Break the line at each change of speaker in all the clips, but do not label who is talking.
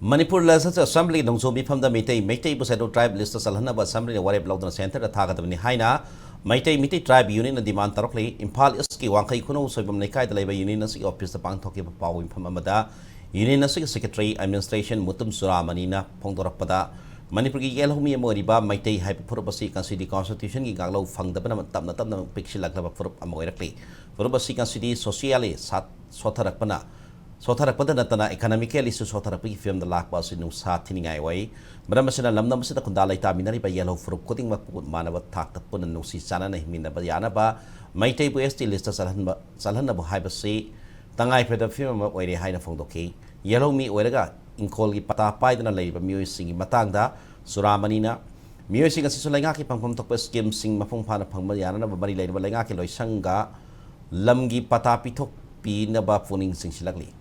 Manipur Legislative Assembly Nongsomi from the Meitei Busedo Tribe List Salhana Assembly Warrior Block Center the Tagatani Haina, Meitei Tribe Union and Demand Tarokli, Impal Iski Wankai Kuno, Sobam Nekai, the Labor Union Office the Bank Toki Power in Pamada, Union Secretary Administration Mutum Sura Manina, Pondorapada, Manipuri Yelhomi Moriba, Meitei Hyperpurpose City Constitution, Galo Fang the Natam Picture like for Amoirakli, Purpose City Socially Sat Sotarakpana. Sotarakpada natana economically su sotarapi film the lack was in sa tiningai way baramasina lamnam sita kundalai taminari ba yellow for cutting manava tak tapun and no si sana na himina ba yana ba maitei bu esti lista salhan bu haiba si tangai peda film way de haina fongdoki yellow mi oiraga inkolgi pata paidana lay ba music matangda suramanina music asi sulenga ki pangpam tokpa scheme sing mapong pana pangma yana na ba bari lay ba lenga ki loy sanga lamgi pata pitok pi na ba puning sing silagli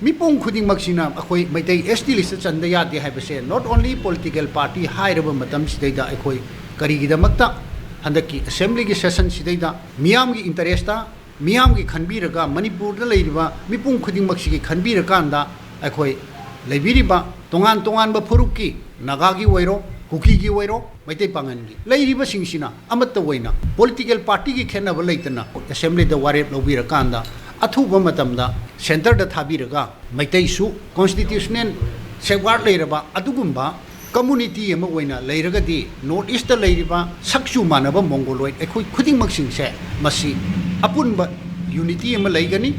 Mipong khuding magsina akoi maitai ST list chanda ya de haibase not only political party high raba matam sidaida akoi karigi da makta handaki assembly gi session sidaida miyam gi interest ta miyam gi khanbiraga manipur da leiriba mipong khuding magsi gi khanbiraga anda akoi leibiriba tongan ba phuruk ki naga gi wairo kuki gi wairo maitai pangan gi leiriba singsina amatta waina political party gi khenna ba leitana assembly da warep lobiraga anda अथुबा मतमदा centre द थाबिरगा मैतैसु constitutional सेगवार लेरबा अदुगुंबा community एमा ओइना लेरगदी नॉर्थ ईस्ट द लेरिबा सक्सु मानबा मंगोलोइड एखोइ खुदिंग मक्सिंग से मसी अपुनबा यूनिटी एमा लेगनी